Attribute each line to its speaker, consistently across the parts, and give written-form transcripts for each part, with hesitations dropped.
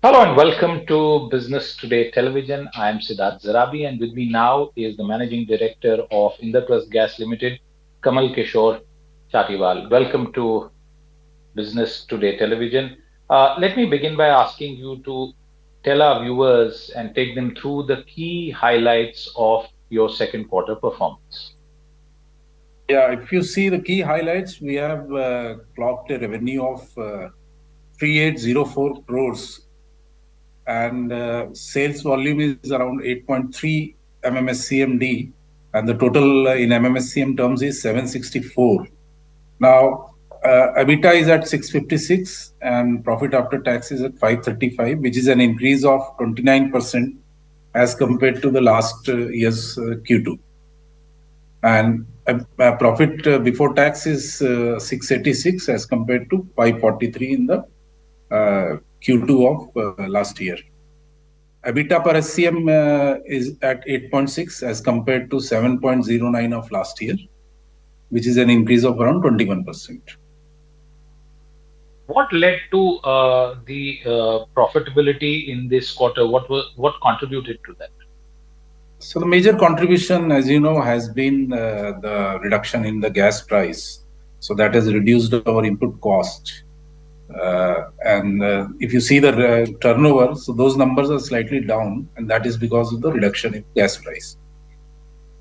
Speaker 1: Hello and welcome to Business Today Television. I am Siddharth Zarabi, and with me now is the Managing Director of Indraprastha Gas Ltd, Kamal Kishore Chatiwal. Welcome to Business Today Television. Let me begin by asking you to tell our viewers and take them through the key highlights of your second quarter performance.
Speaker 2: Yeah, if you see the key highlights, we have clocked a revenue of 3804 crores and sales volume is around 8.3 MMSCMD and the total in MMSCM terms is 764. Now, EBITDA is at 656 and profit after tax is at 535, which is an increase of 29% as compared to the last year's Q2. And profit before tax is 686 as compared to 543 in the Q2 of last year. EBITDA per SCM is at 8.6 as compared to 7.09 of last year, which is an increase of around 21%.
Speaker 1: What led to the profitability in this quarter? What contributed to that?
Speaker 2: So the major contribution, as you know, has been the reduction in the gas price. So that has reduced our input cost. And if you see the turnover, so those numbers are slightly down, and that is because of the reduction in gas price.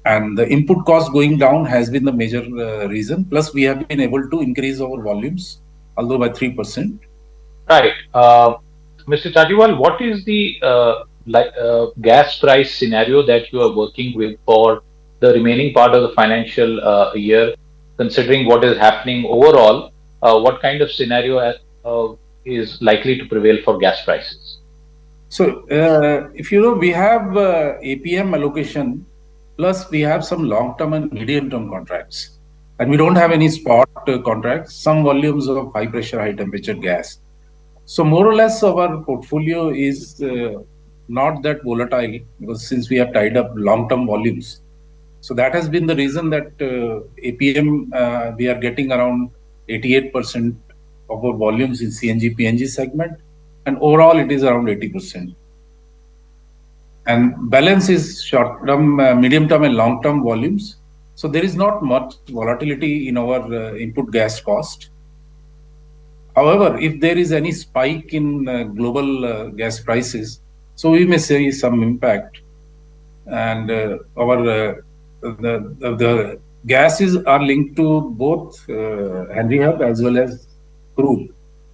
Speaker 2: And the input cost going down has been the major reason. Plus, we have been able to increase our volumes, although by 3%.
Speaker 1: Right. Mr. Chatiwal, what is the gas price scenario that you are working with for the remaining part of the financial year, considering what is happening overall? What kind of scenario is likely to prevail for gas prices?
Speaker 2: So, if you know, we have APM allocation, plus we have some long-term and medium-term contracts, and we don't have any spot contracts. Some volumes of high-pressure, high-temperature gas. So, more or less, our portfolio is not that volatile because since we have tied up long-term volumes, so that has been the reason that APM we are getting around 88% of our volumes in CNG PNG segment, and overall it is around 80%. And balance is short term, medium term, and long term volumes. So there is not much volatility in our input gas cost. However, if there is any spike in global gas prices, so we may see some impact. And our the gases are linked to both Henry Hub as well as crude.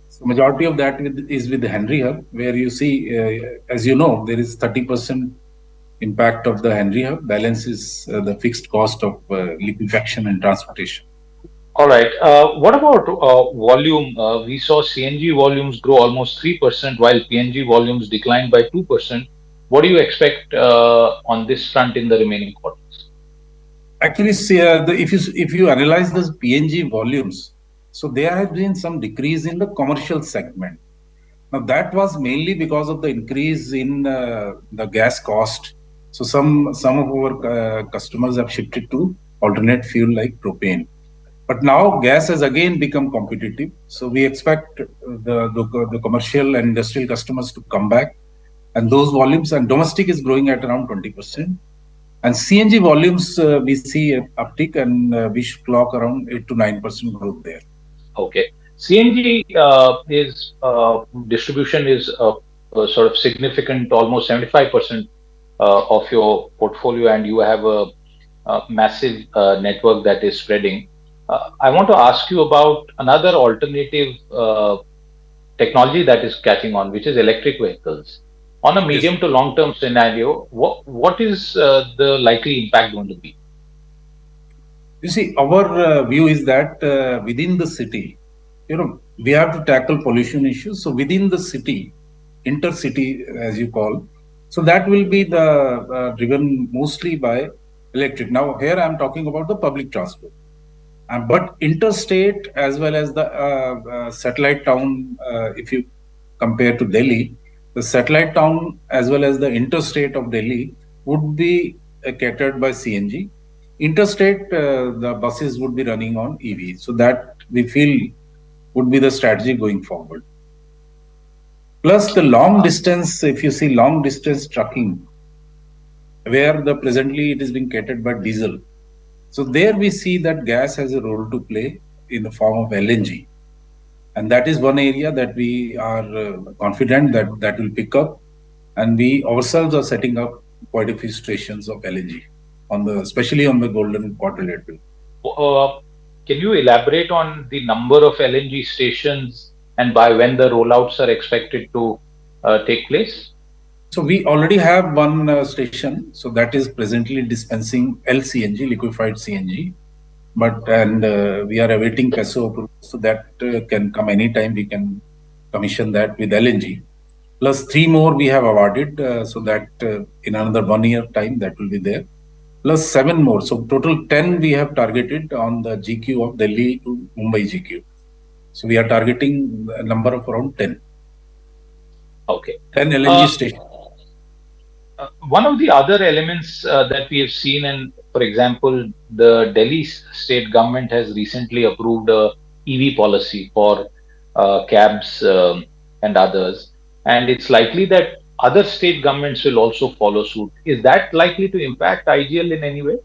Speaker 2: So majority of that is with the Henry Hub, where you see, as you know, there is 30% impact of the Henry Hub. Balance is the fixed cost of liquefaction and transportation.
Speaker 1: All right. What about volume? We saw CNG volumes grow almost 3%, while PNG volumes declined by 2%. What do you expect on this front in the remaining quarters?
Speaker 2: Actually, see, if you analyze the PNG volumes, so there has been some decrease in the commercial segment. Now that was mainly because of the increase in the gas cost. So some of our customers have shifted to alternate fuel like propane. But now gas has again become competitive. So we expect the commercial and industrial customers to come back, and those volumes and domestic is growing at around 20%. And CNG volumes we see an uptick, and we should clock around 8 to 9% growth there.
Speaker 1: Okay. CNG is distribution is sort of significant, almost 75% of your portfolio, and you have a massive network that is spreading. I want to ask you about another alternative technology that is catching on, which is electric vehicles. On a
Speaker 2: Yes.
Speaker 1: medium to long term scenario, what is the likely impact going to be?
Speaker 2: You see, our view is that within the city, we have to tackle pollution issues. So within the city, intercity, as you call, so that will be the driven mostly by electric. Now, here I am talking about the public transport. But interstate as well as the satellite town, if you compare to Delhi, the satellite town as well as the interstate of Delhi would be catered by CNG. Interstate, the buses would be running on EV. So that we feel would be the strategy going forward. Plus the long distance, if you see long distance trucking, where the presently it is being catered by diesel. So there we see that gas has a role to play in the form of LNG. And that is one area that we are confident that that will pick up. And we ourselves are setting up quite a few stations of LNG on the, especially on the Golden Quadrilateral.
Speaker 1: Uh, can you elaborate on the number of LNG stations and by when the rollouts are expected to take place?
Speaker 2: So we already have one station. So that is presently dispensing LCNG, liquefied CNG. But and we are awaiting PESO approval, so that can come anytime. We can commission that with LNG. Plus three more we have awarded, so that in another 1 year time that will be there. Plus seven more. So total 10 we have targeted on the GQ of Delhi to Mumbai GQ. So we are targeting a number of around 10.
Speaker 1: Okay.
Speaker 2: 10 LNG
Speaker 1: Uh,
Speaker 2: stations.
Speaker 1: One of the other elements that we have seen, and for example, the Delhi state government has recently approved a EV policy for cabs and others, and it's likely that other state governments will also follow suit. Is that likely to impact IGL in any way?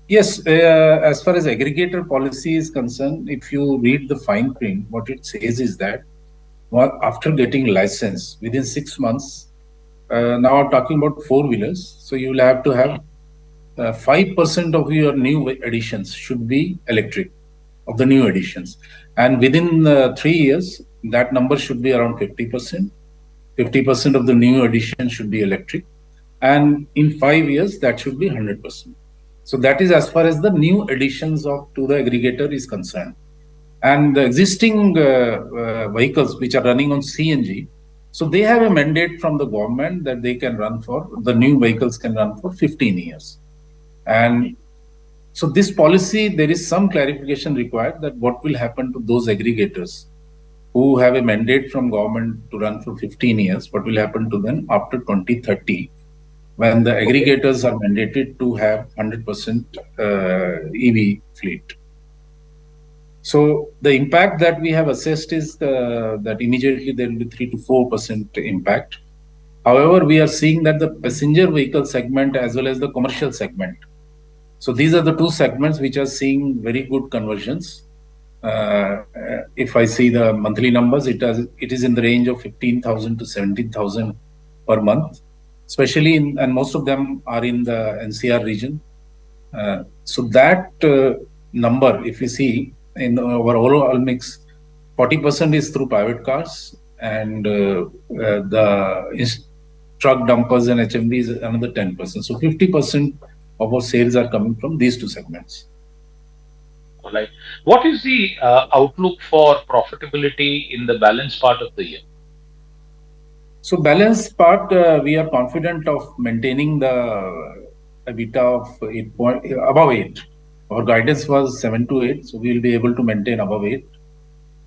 Speaker 2: Yes, as far as aggregator policy is concerned, if you read the fine print, what it says is that, well, after getting license within 6 months, now I'm talking about four wheelers, so you will have to have 5% of your new additions should be electric, of the new additions, and within 3 years that number should be around 50%. 50% of the new addition should be electric, and in 5 years that should be 100%. So that is as far as the new additions of to the aggregator is concerned. And the existing vehicles which are running on CNG, so they have a mandate from the government that they can run for, the new vehicles can run for 15 years. And so this policy, there is some clarification required that what will happen to those aggregators who have a mandate from government to run for 15 years, what will happen to them after 2030 when the
Speaker 1: Okay.
Speaker 2: aggregators are mandated to have 100% EV fleet. So the impact that we have assessed is that immediately there will be 3 to 4% impact. However, we are seeing that the passenger vehicle segment as well as the commercial segment. So these are the two segments which are seeing very good conversions. If I see the monthly numbers, it is in the range of 15,000 to 17,000 per month, especially in, and most of them are in the NCR region. So that number, if you see in our overall mix, 40% is through private cars, and the truck dumpers and HMV is another 10%. So 50% of our sales are coming from these two segments.
Speaker 1: All right. What is the outlook for profitability in the balance part of the year?
Speaker 2: So balance part, we are confident of maintaining the EBITDA of 8 point, above 8. Our guidance was 7 to 8, so we will be able to maintain above 8.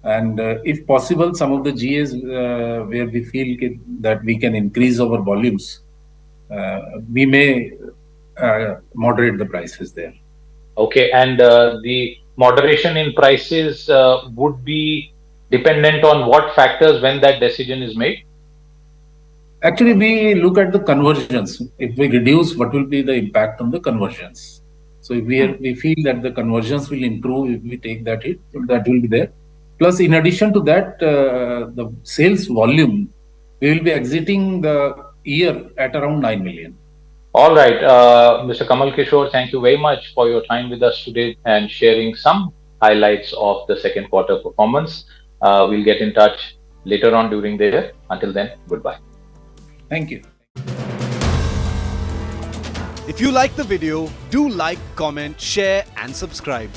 Speaker 2: And if possible, some of the GAs where we feel that we can increase our volumes, we may moderate the prices there.
Speaker 1: Okay, and the moderation in prices would be dependent on what factors when that decision is made?
Speaker 2: Actually, we look at the conversions. If we reduce, what will be the impact on the conversions? So if
Speaker 1: Hmm.
Speaker 2: we feel that the conversions will improve if we take that hit, that will be there. Plus, in addition to that, the sales volume, we will be exiting the year at around 9 million.
Speaker 1: All right, Mr. Kamal Kishore, thank you very much for your time with us today and sharing some highlights of the second quarter performance. We'll get in touch later on during the year. Until then, goodbye.
Speaker 2: Thank you.
Speaker 3: If you like the video, do like, comment, share and subscribe.